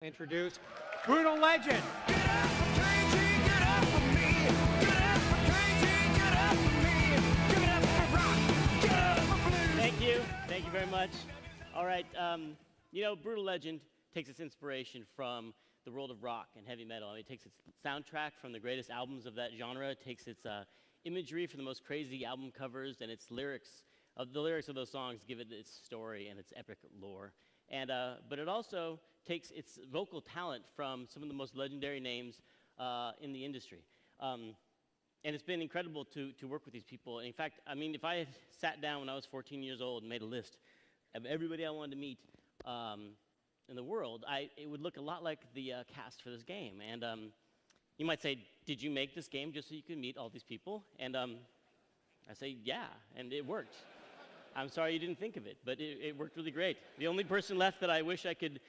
Introduce Brutal Legend. Thank you very much. All right, Brutal Legend takes its inspiration from the world of rock and heavy metal. I mean, it takes its soundtrack from the greatest albums of that genre. It takes its imagery from the most crazy album covers, and its lyrics. The lyrics of those songs give it its story and its epic lore. But it also takes its vocal talent from some of the most legendary names in the industry. And it's been incredible to work with these people. In fact, I mean, if I had sat down when I was 14 years old and made a list of everybody I wanted to meet in the world, it would look a lot like the cast for this game. And you might say, did you make this game just so you could meet all these people? And I say, yeah, and it worked. I'm sorry you didn't think of it, but it worked really great. The only person left that I wish I could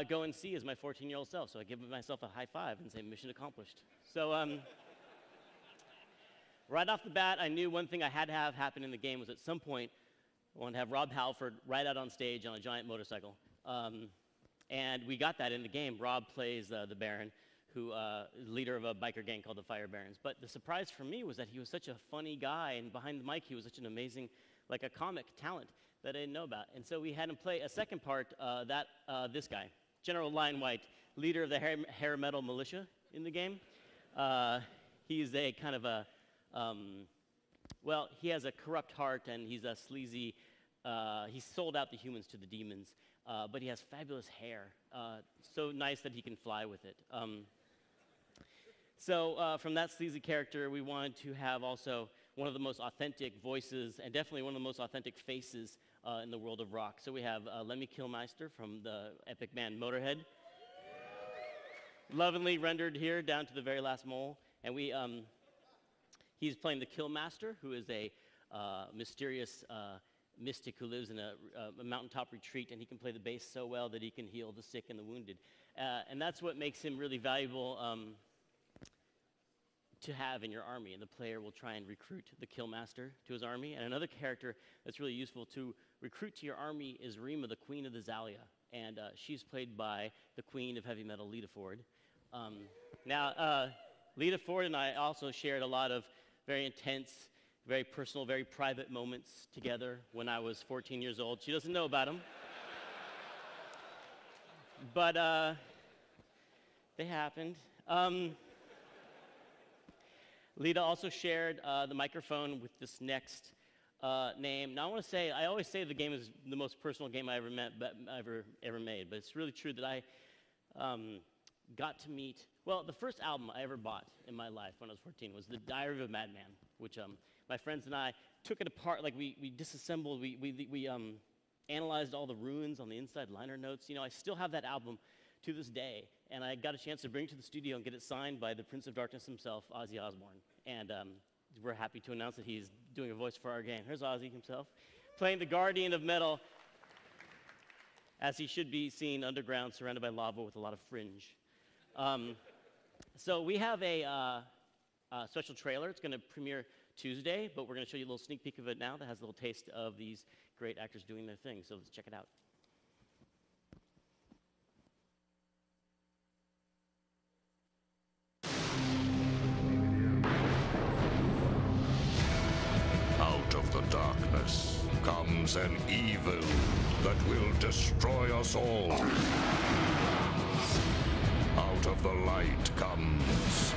go and see is my 14-year-old self, so I give myself a high five and say, mission accomplished. So right off the bat, I knew one thing I had to have happen in the game was at some point, I wanted to have Rob Halford ride out on stage on a giant motorcycle. And we got that in the game. Rob plays the Baron, who is leader of a biker gang called the Fire Barons. But the surprise for me was that he was such a funny guy, and behind the mic, he was such an amazing, like a comic talent that I didn't know about. And so we had him play a second part, this guy, General Lion White, leader of the hair metal militia in the game. He's a kind of a, he has a corrupt heart, and he's a sleazy, he's sold out the humans to the demons, but he has fabulous hair, so nice that he can fly with it. So from that sleazy character, we wanted to have also one of the most authentic voices, and definitely one of the most authentic faces in the world of rock. So we have Lemmy Kilmister from the epic band Motorhead, lovingly rendered here down to the very last mole. And he's playing the Killmaster, who is a mysterious mystic who lives in a mountaintop retreat, and he can play the bass so well that he can heal the sick and the wounded. And that's what makes him really valuable to have in your army, and the player will try and recruit the Killmaster to his army. And another character that's really useful to recruit to your army is Rima, the Queen of the Zalia, and she's played by the Queen of heavy metal, Lita Ford. Lita Ford and I also shared a lot of very intense, very personal, very private moments together when I was 14 years old. She doesn't know about them, but they happened. Lita also shared the microphone with this next name. Now I always say the game is the most personal game I ever made, but it's really true that I got to meet, the first album I ever bought in my life when I was 14 was The Diary of a Madman, which my friends and I took it apart, like we disassembled, we analyzed all the ruins on the inside liner notes. You know, I still have that album to this day, and I got a chance to bring it to the studio and get it signed by the Prince of Darkness himself, Ozzy Osbourne. And we're happy to announce that he's doing a voice for our game. Here's Ozzy himself, playing the Guardian of Metal, as he should be seen underground, surrounded by lava with a lot of fringe. So we have a special trailer. It's going to premiere Tuesday, but we're going to show you a little sneak peek of it now that has a little taste of these great actors doing their thing. So let's check it out. Out of the darkness comes an evil that will destroy us all. Out of the light comes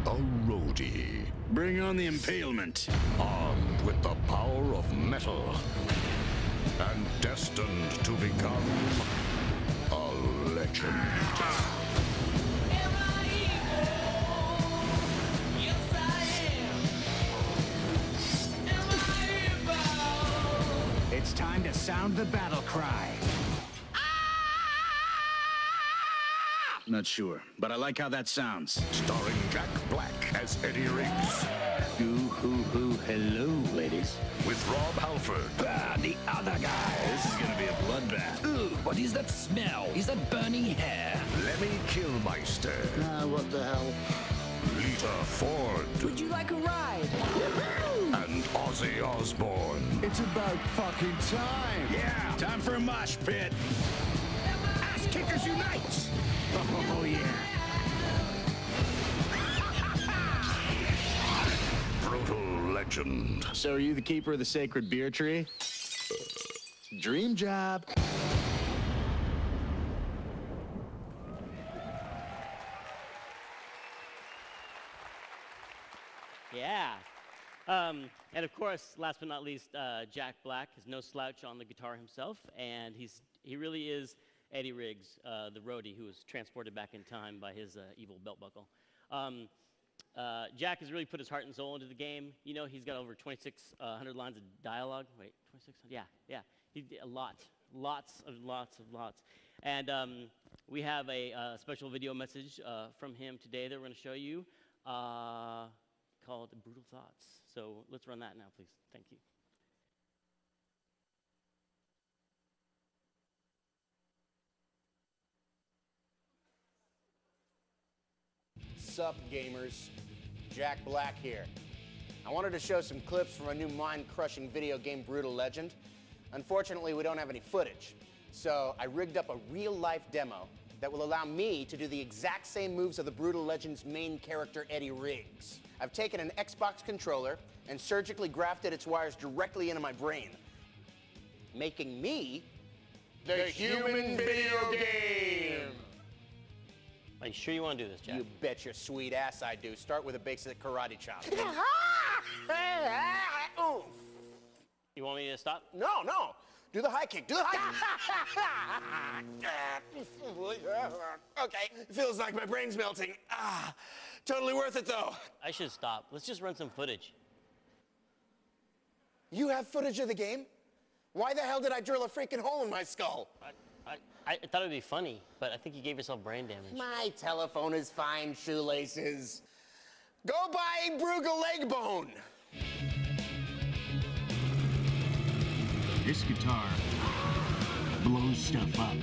a roadie. Bring on the impalement. Armed with the power of metal and destined to become a legend. It's time to sound the battle cry. Not sure, but I like how that sounds. Starring Jack Black as Eddie Riggs. Hoo, hello, ladies. With Rob Halford. The other guy. This is gonna be a bloodbath. Ooh, what is that smell? Is that burning hair? Lemmy Kilmister. What the hell? Lita Ford. Would you like a ride? And Ozzy Osbourne. It's about fucking time. Yeah, time for a mosh pit. Am I unite! Oh, yeah. Brutal legend. So are you the keeper of the sacred beer tree? Dream job. Yeah. And of course, last but not least, Jack Black is no slouch on the guitar himself, and he really is Eddie Riggs, the roadie who was transported back in time by his evil belt buckle. Jack has really put his heart and soul into the game. You know, he's got over 2,600 lines of dialogue. Wait, 2,600? Yeah. He did a lot. Lots. And we have a special video message from him today that we're going to show you called Brutal Thoughts. So let's run that now, please. Thank you. Sup, gamers? Jack Black here. I wanted to show some clips from a new mind-crushing video game, Brutal Legend. Unfortunately, we don't have any footage, so I rigged up a real-life demo that will allow me to do the exact same moves of the Brutal Legend's main character, Eddie Riggs. I've taken an Xbox controller and surgically grafted its wires directly into my brain, making me the human video game. Are you sure you want to do this, Jack? You bet your sweet ass I do. Start with a basic karate chop. You want me to stop? No. Do the high kick. Do the high kick. Okay. Feels like my brain's melting. Totally worth it, though. I should stop. Let's just run some footage. You have footage of the game? Why the hell did I drill a freaking hole in my skull? I thought it would be funny, but I think you gave yourself brain damage. My telephone is fine, shoelaces. Go buy Brugal leg bone. This guitar blows stuff up.